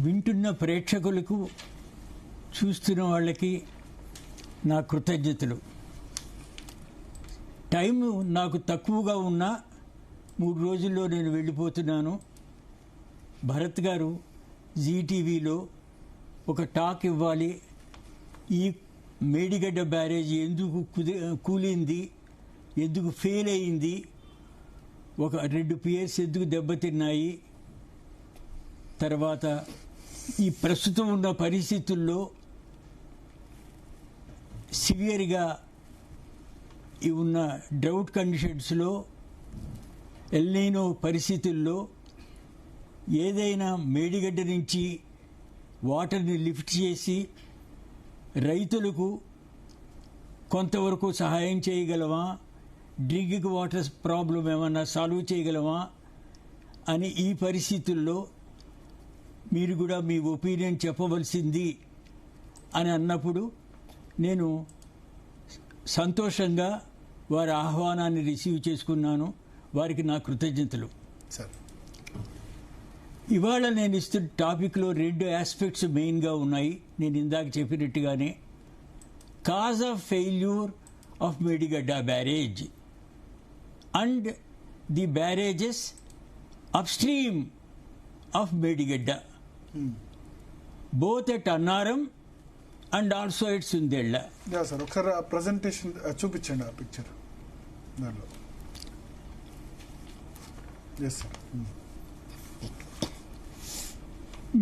వింటున్న ప్రేక్షకులకు, చూస్తున్న వాళ్ళకి నా కృతజ్ఞతలు. టైం నాకు తక్కువగా ఉన్నా 3 రోజుల్లో నేను వెళ్ళిపోతున్నాను. భరత్ గారు జీటీవీలో ఒక టాక్ ఇవ్వాలి. ఈ మేడిగడ్డ బ్యారేజ్ ఎందుకు కూలింది, ఎందుకు ఫెయిల్ అయింది, ఒక 2 పియర్స్ ఎందుకు దెబ్బతిన్నాయి, తర్వాత ఈ ప్రస్తుతం ఉన్న పరిస్థితుల్లో సివియర్గా ఉన్న డ్రౌట్ కండిషన్స్లో, ఎల్నినో పరిస్థితుల్లో ఏదైనా మేడిగడ్డ నుంచి వాటర్ని లిఫ్ట్ చేసి రైతులకు కొంతవరకు సహాయం చేయగలమా, డ్రింకింగ్ వాటర్ ప్రాబ్లం ఏమన్నా సాల్వ్ చేయగలమా అని ఈ పరిస్థితుల్లో మీరు కూడా మీ ఒపీనియన్ చెప్పవలసింది అని అన్నప్పుడు నేను సంతోషంగా వారి ఆహ్వానాన్ని రిసీవ్ చేసుకున్నాను. వారికి నా కృతజ్ఞతలు. ఇవాళ నేను ఇస్తున్న టాపిక్లో 2 ఆస్పెక్ట్స్ మెయిన్గా ఉన్నాయి. నేను ఇందాక చెప్పినట్టుగానే cause of failure of Medigadda barrage and the barrages upstream of Medigadda, both at Annaram and also at Sundilla. Sir ఒకసారి ఆ ప్రజెంటేషన్ చూపించండి, ఆ పిక్చర్ దానిలో. సార్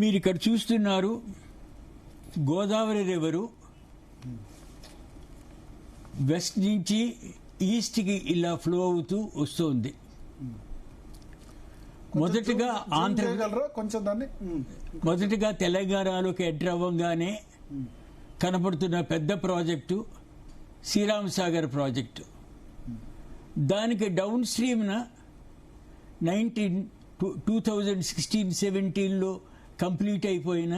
మీరు ఇక్కడ చూస్తున్నారు గోదావరి రివరు వెస్ట్ నుంచి ఈస్ట్కి ఇలా ఫ్లో అవుతూ వస్తుంది. మొదటగా తెలంగాణలోకి ఎంటర్ అవ్వగానే కనపడుతున్న పెద్ద ప్రాజెక్టు శ్రీరామ్ సాగర్ ప్రాజెక్టు. దానికి డౌన్ స్ట్రీమ్న 2016-17లో కంప్లీట్ అయిపోయిన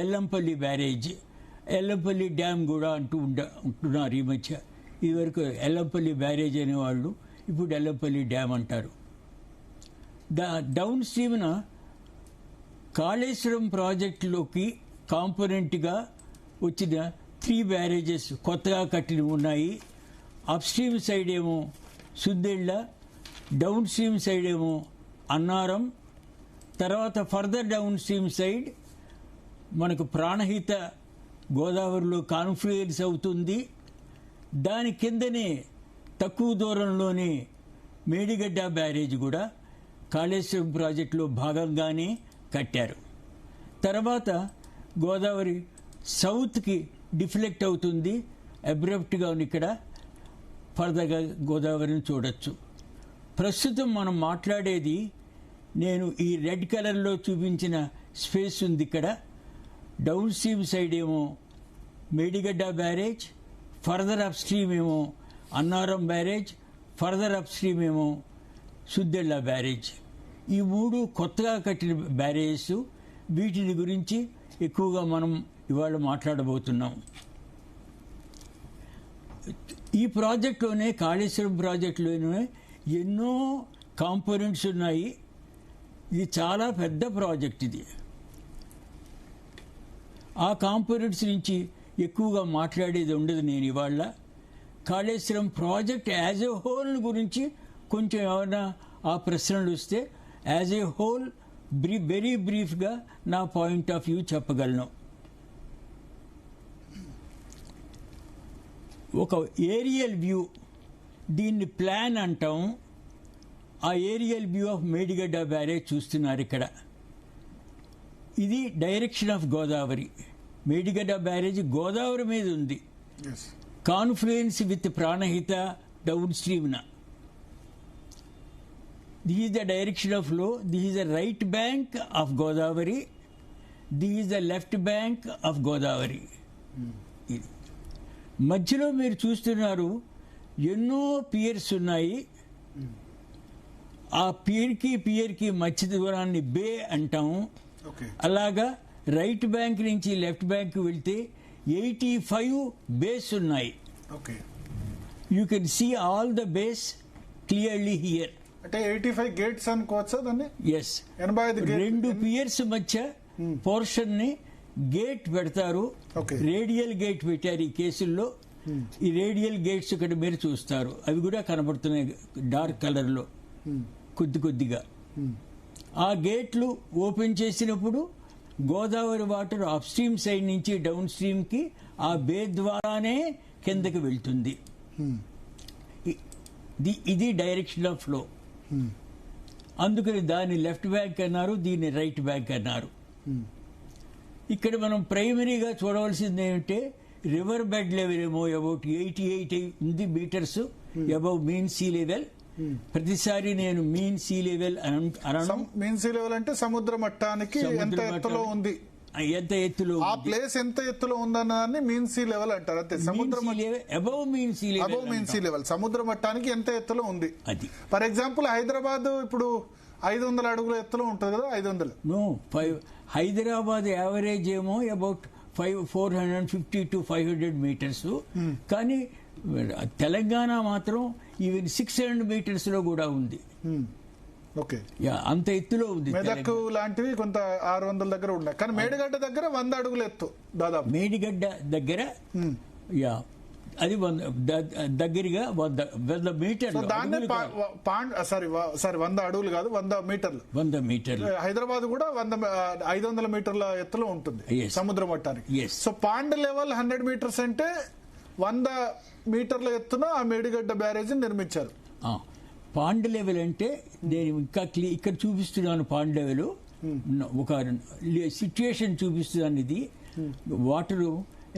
ఎల్లంపల్లి బ్యారేజ్, ఎల్లంపల్లి డ్యామ్ కూడా ఉంటున్నారు ఈ మధ్య. ఇదివరకు ఎల్లంపల్లి బ్యారేజ్ అనేవాళ్ళు, ఇప్పుడు ఎల్లంపల్లి డ్యామ్ అంటారు. డౌన్ స్ట్రీమ్న కాళేశ్వరం ప్రాజెక్టులోకి కాంపోనెంట్గా వచ్చిన 3 బ్యారేజెస్ కొత్తగా కట్టిన ఉన్నాయి. అప్ స్ట్రీమ్ సైడ్ ఏమో సుందేళ్ల, డౌన్ స్ట్రీమ్ సైడ్ ఏమో అన్నారం, తర్వాత ఫర్దర్ డౌన్ స్ట్రీమ్ సైడ్ మనకు ప్రాణహిత గోదావరిలో కాన్ఫ్లుయెన్స్ అవుతుంది. దాని కిందనే తక్కువ దూరంలోనే మేడిగడ్డ బ్యారేజ్ కూడా కాళేశ్వరం ప్రాజెక్టులో భాగంగానే కట్టారు. తర్వాత గోదావరి సౌత్కి డిఫ్లెక్ట్ అవుతుంది, అబ్రప్ట్గా ఇక్కడ ఫర్దర్గా గోదావరిని చూడొచ్చు. ప్రస్తుతం మనం మాట్లాడేది, నేను ఈ రెడ్ కలర్లో చూపించిన స్పేస్ ఉంది ఇక్కడ. డౌన్ స్ట్రీమ్ సైడ్ ఏమో Medigadda barrage, further upstream ఏమో Annaram barrage, further upstream ఏమో సుద్దెళ్ళ బ్యారేజ్. ఈ 3 కొత్తగా కట్టిన బ్యారేజెస్. వీటిని గురించి ఎక్కువగా మనం ఇవాళ మాట్లాడబోతున్నాం. ఈ ప్రాజెక్టులోనే, కాళేశ్వరం ప్రాజెక్టులోనే ఎన్నో కాంపోనెంట్స్ ఉన్నాయి. ఇది చాలా పెద్ద ప్రాజెక్ట్. ఇది ఆ కాంపోనెంట్స్ నుంచి ఎక్కువగా మాట్లాడేది ఉండదు నేను ఇవాళ. Kaleshwaram project as a whole గురించి కొంచెం ఏమైనా ఆ ప్రశ్నలు వస్తే యాజ్ ఏ హోల్ వెరీ బ్రీఫ్గా నా పాయింట్ ఆఫ్ వ్యూ చెప్పగలను. ఒక ఏరియల్ వ్యూ, దీన్ని ప్లాన్ అంటాం. ఆ aerial view of Medigadda barrage చూస్తున్నారు ఇక్కడ. ఇది direction of Godavari. Medigadda barrage Godavari మీద ఉంది, కాన్ఫ్లుయెన్స్ విత్ ప్రాణహిత డౌన్ స్ట్రీమ్న. This is the direction of flow. This is the right bank of Godavari, this is the left bank of Godavari. ఇది మధ్యలో మీరు చూస్తున్నారు ఎన్నో పియర్స్ ఉన్నాయి. ఆ పియర్కి మధ్య దూరాన్ని బే అంటాము. అలాగా రైట్ బ్యాంక్ నుంచి లెఫ్ట్ బ్యాంక్ వెళ్తే 85 బేస్ ఉన్నాయి. You can see all the bays clearly here. అంటే 85 గేట్స్ అనుకోవచ్చా దాన్ని? ఎస్. 2 పియర్స్ మధ్య పోర్షన్ ని గేట్ పెడతారు. Okay. రేడియల్ గేట్ పెట్టారు ఈ కేసుల్లో. ఈ రేడియల్ గేట్స్ ఇక్కడ మీరు చూస్తారు, అవి కూడా కనబడుతున్నాయి డార్క్ కలర్ లో కొద్దిగా. ఆ గేట్లు ఓపెన్ చేసినప్పుడు Godavari water up stream side నుంచి డౌన్ స్ట్రీమ్ కి ఆ బే ద్వారానే కిందకి వెళ్తుంది. ఇది డైరెక్షన్ ఆఫ్ ఫ్లో. అందుకని దాన్ని లెఫ్ట్ బ్యాంక్ అన్నారు, దీన్ని రైట్ బ్యాంక్ అన్నారు. ఇక్కడ మనం ప్రైమరీగా చూడవలసింది ఏమంటే రివర్ బెడ్ లెవెల్ ఏమో అబౌట్ 88 ఉంది metres above mean sea level. ప్రతిసారి నేను మీన్ సీ లెవెల్ అనను. మీన్ సీ లెవెల్ అంటే సముద్ర మట్టానికి ఎంత ఎత్తులో ఉంది, ఎంత ఎత్తులో ఆ ప్లేస్ ఎంత ఎత్తులో ఉందన్నదాన్ని మీన్ సీ లెవెల్ అంటారు. అంతే. సముద్ర above mean sea level, above mean sea level సముద్ర మట్టానికి ఎంత ఎత్తులో ఉంది. అది ఫర్ ఎగ్జాంపుల్ హైదరాబాద్ ఇప్పుడు 500 అడుగుల ఎత్తులో ఉంటుంది కదా. 500 నో, హైదరాబాద్ యావరేజ్ ఏమో అబౌట్ 450 to 500 మీటర్స్. కానీ తెలంగాణ మాత్రం ఈవెన్ 600 మీటర్స్ లో కూడా ఉంది. ఓకే, అంత ఎత్తులో ఉంది. మెదక్ లాంటివి కొంత 600 దగ్గర ఉన్నాయి, కానీ మేడిగడ్డ దగ్గర 100 అడుగుల ఎత్తు దాదాపు. మేడిగడ్డ దగ్గర అది దగ్గరగా 100 మీటర్లు. దాన్ని 100 అడుగులు కాదు, 100 మీటర్లు. 100 మీటర్లు. హైదరాబాద్ కూడా 500 మీటర్ల ఎత్తులో ఉంటుంది సముద్ర మట్టానికి. సో పాండ్ లెవెల్ 100 మీటర్స్ అంటే 100 మీటర్ల ఎత్తున ఆ మేడిగడ్డ బ్యారేజ్ నిర్మించారు. పాండ్ లెవెల్ అంటే నేను ఇంకా ఇక్కడ చూపిస్తున్నాను. పాండ్ లెవెల్ ఒక సిచ్యుయేషన్ చూపిస్తున్నాను. ఇది వాటర్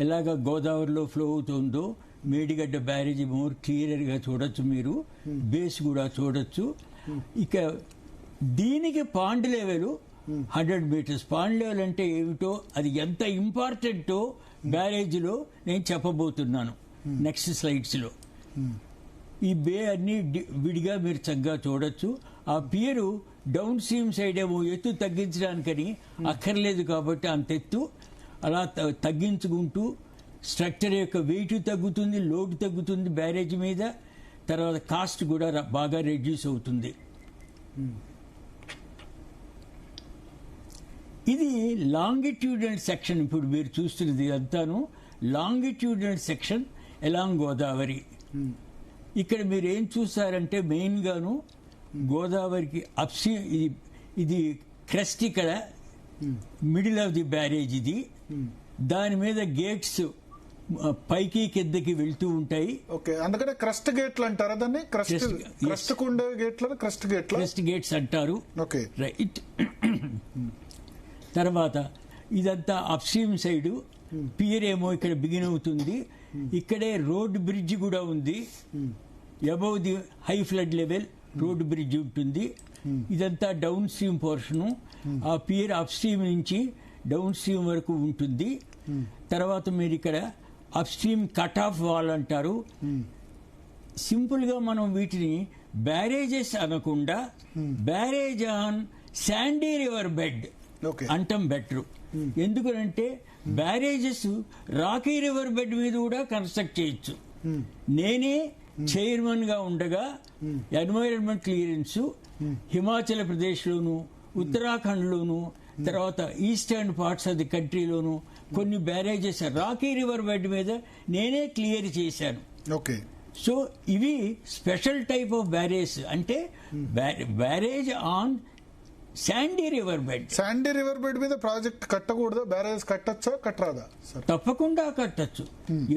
ఎలాగా గోదావరిలో ఫ్లో అవుతుందో మేడిగడ్డ బ్యారేజ్ మోర్ క్లియర్ గా చూడొచ్చు మీరు. బేస్ కూడా చూడొచ్చు. ఇక దీనికి pond level 100 metres. Pond level అంటే ఏమిటో, అది ఎంత ఇంపార్టెంటో బ్యారేజ్ లో నేను చెప్పబోతున్నాను నెక్స్ట్ స్లైడ్స్ లో. ఈ బే అన్ని విడిగా మీరు చక్కగా చూడొచ్చు. ఆ పియరు డౌన్ స్ట్రీమ్ సైడ్ ఏమో ఎత్తు తగ్గించడానికని అక్కర్లేదు కాబట్టి అంత ఎత్తు అలా తగ్గించుకుంటూ స్ట్రక్చర్ యొక్క వెయిట్ తగ్గుతుంది, లోడ్ తగ్గుతుంది బ్యారేజ్ మీద. తర్వాత కాస్ట్ కూడా బాగా రెడ్యూస్ అవుతుంది. ఇది లాంగిట్యూడల్ సెక్షన్. ఇప్పుడు మీరు చూస్తున్నది అంతాను లాంగిట్యూడల్ సెక్షన్ ఎలాంగ్ గోదావరి. ఇక్కడ మీరు ఏం చూస్తారంటే మెయిన్ గాను గోదావరికి అప్స్ట్రీమ్ ఇది క్రెస్ట్ ఇక్కడ మిడిల్ ఆఫ్ ది బ్యారేజ్. ఇది దాని మీద గేట్స్ పైకి కిందకి వెళ్తూ ఉంటాయి. ఓకే, అందుకనే క్రస్ట్ గేట్లు అంటారా దాన్ని? క్రస్ట్ కుండే గేట్లను క్రస్ట్ గేట్స్ అంటారు. Okay, right. తర్వాత ఇదంతా అప్స్ట్రీమ్ సైడ్ పియర్ ఏమో ఇక్కడ బిగిన్ అవుతుంది. ఇక్కడే రోడ్ బ్రిడ్జ్ కూడా ఉంది. Above the high flood level road bridge ఉంటుంది. ఇదంతా డౌన్ స్ట్రీమ్ పోర్షను. ఆ పియర్ అప్ స్ట్రీమ్ నుంచి డౌన్ స్ట్రీమ్ వరకు ఉంటుంది. తర్వాత మీరు ఇక్కడ up stream cut off wall అంటారు. సింపుల్ గా మనం వీటిని బ్యారేజెస్ అనకుండా barrage on sandy river bed అంటాం బెటర్. ఎందుకంటే బ్యారేజెస్ రాకీ రివర్ బెడ్ మీద కూడా కన్స్ట్రక్ట్ చేయొచ్చు. నేనే చైర్మన్ గా ఉండగా ఎన్వైరన్మెంట్ క్లియరెన్స్ హిమాచల్ ప్రదేశ్ లోను, ఉత్తరాఖండ్ లోను, తర్వాత ఈస్టర్న్ పార్ట్స్ ఆఫ్ ది కంట్రీలోను కొన్ని బ్యారేజెస్ రాకీ రివర్ బెడ్ మీద నేనే క్లియర్ చేశాను. ఓకే, సో ఇవి స్పెషల్ టైప్ ఆఫ్ బ్యారేజ్. అంటే barrage on sandy river bed. Sandy river bed మీద ప్రాజెక్ట్ కట్టకూడదు, బ్యారేజ్ కట్టచ్చా కట్టరాదా? తప్పకుండా కట్టచ్చు.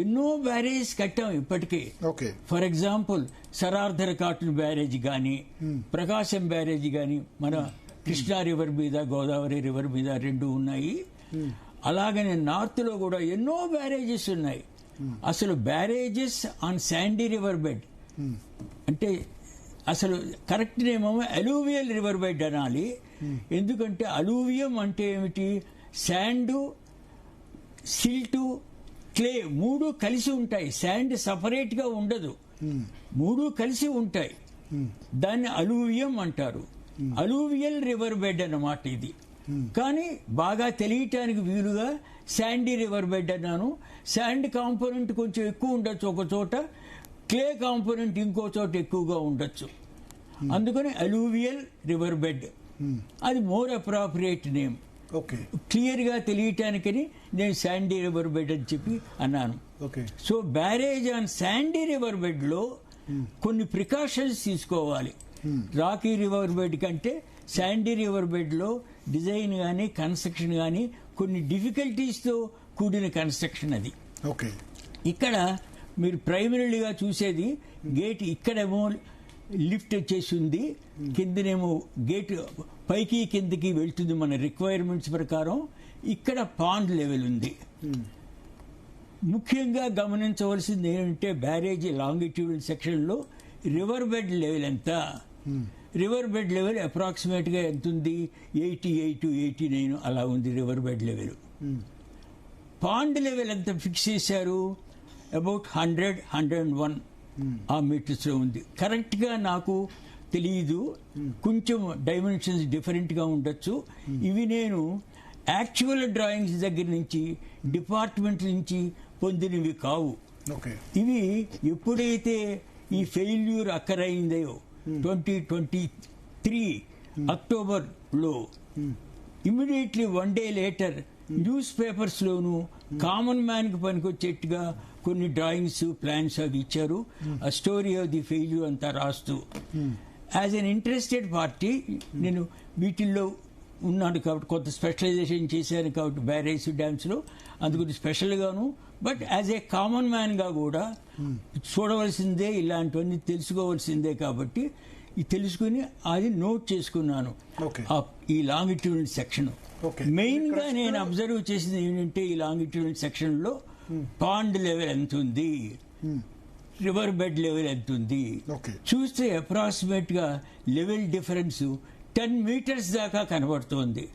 ఎన్నో బ్యారేజ్ కట్టాం ఇప్పటికే. Okay, for example sir Arthur Cotton barrage గాని, ప్రకాశం బ్యారేజ్ గాని, మన కృష్ణా రివర్ మీద, గోదావరి రివర్ మీద 2 ఉన్నాయి. అలాగనే నార్త్ లో కూడా ఎన్నో బ్యారేజెస్ ఉన్నాయి. అసలు barrages on sandy river bed అంటే అసలు కరెక్ట్ నేమో అలూవియల్ రివర్ బెడ్ అనాలి. ఎందుకంటే అలూవియం అంటే ఏమిటి? శాండ్, సిల్ట్, క్లే 3 కలిసి ఉంటాయి. శాండ్ సపరేట్ గా ఉండదు, 3 కలిసి ఉంటాయి. దాన్ని అలూవియం అంటారు. అలూవియల్ రివర్ బెడ్ అన్నమాట ఇది. కానీ బాగా తెలియటానికి వీలుగా శాండీ రివర్ బెడ్ అన్నాను. శాండ్ కాంపోనెంట్ కొంచెం ఎక్కువ ఉండొచ్చు ఒక చోట, క్లే కాంపోనెంట్ ఇంకో చోట ఎక్కువగా ఉండొచ్చు. అందుకని అలూవియల్ రివర్ బెడ్ అది మోర్ అప్రాప్రియేట్ నేమ్. ఓకే, క్లియర్గా తెలియటానికని నేను శాండీ రివర్ బెడ్ అని చెప్పి అన్నాను. Okay. So barrage on sandy river బెడ్లో కొన్ని ప్రికాషన్స్ తీసుకోవాలి. రాకీ రివర్ బెడ్ కంటే శాండీ రివర్ బెడ్లో డిజైన్ కానీ కన్స్ట్రక్షన్ కానీ కొన్ని డిఫికల్టీస్తో కూడిన కన్స్ట్రక్షన్ అది. ఓకే. ఇక్కడ మీరు ప్రైమరీగా చూసేది గేట్ ఇక్కడేమో లిఫ్ట్ వచ్చేసి ఉంది, కిందనేమో గేట్ పైకి కిందకి వెళ్తుంది మన రిక్వైర్మెంట్స్ ప్రకారం. ఇక్కడ పాండ్ లెవెల్ ఉంది. ముఖ్యంగా గమనించవలసింది ఏంటంటే బ్యారేజీ లాంగిట్యూడల్ సెక్షన్లో రివర్ బెడ్ లెవెల్ ఎంత. రివర్ బెడ్ లెవెల్ అప్రాక్సిమేట్గా ఎంత ఉంది? 88 89 అలా ఉంది river bed level. Pond level ఎంత ఫిక్స్ చేశారు? అబౌట్ 100-101 ఆ మీటర్స్లో ఉంది. కరెక్ట్గా నాకు తెలియదు, కొంచెం డైమెన్షన్స్ డిఫరెంట్గా ఉండొచ్చు. ఇవి నేను యాక్చువల్ డ్రాయింగ్స్ దగ్గర నుంచి డిపార్ట్మెంట్ నుంచి పొందినవి కావు. ఇవి ఎప్పుడైతే ఈ ఫెయిల్యూర్ అక్కరైందో 2023 అక్టోబర్లో ఇమ్మీడియట్లీ 1 day లేటర్ న్యూస్ పేపర్స్లోను కామన్ మ్యాన్కి పనికొచ్చేట్టుగా కొన్ని డ్రాయింగ్స్ ప్లాన్స్ అవి ఇచ్చారు. ఆ స్టోరీ ఆఫ్ ది ఫెయిల్యూర్ అంతా రాస్తూ యాజ్ అన్ ఇంట్రెస్టెడ్ పార్టీ నేను వీటిల్లో ఉన్నాను కాబట్టి, కొంత స్పెషలైజేషన్ చేశాను కాబట్టి బ్యారేజ్ డ్యామ్స్లో, అందుకు స్పెషల్గాను. బట్ యాజ్ ఏ కామన్ మ్యాన్గా కూడా చూడవలసిందే, ఇలాంటివన్నీ తెలుసుకోవాల్సిందే కాబట్టి ఇది తెలుసుకుని అది నోట్ చేసుకున్నాను. ఈ లాంగిట్యూడల్ సెక్షన్ మెయిన్గా నేను అబ్జర్వ్ చేసింది ఏంటంటే ఈ లాంగిట్యూడల్ సెక్షన్లో పాండ్ లెవెల్ ఎంత ఉంది, రివర్ బెడ్ లెవెల్ ఎంత ఉంది చూస్తే అప్రాక్సిమేట్గా లెవెల్ డిఫరెన్స్ 10 meters దాకా కనబడుతోంది.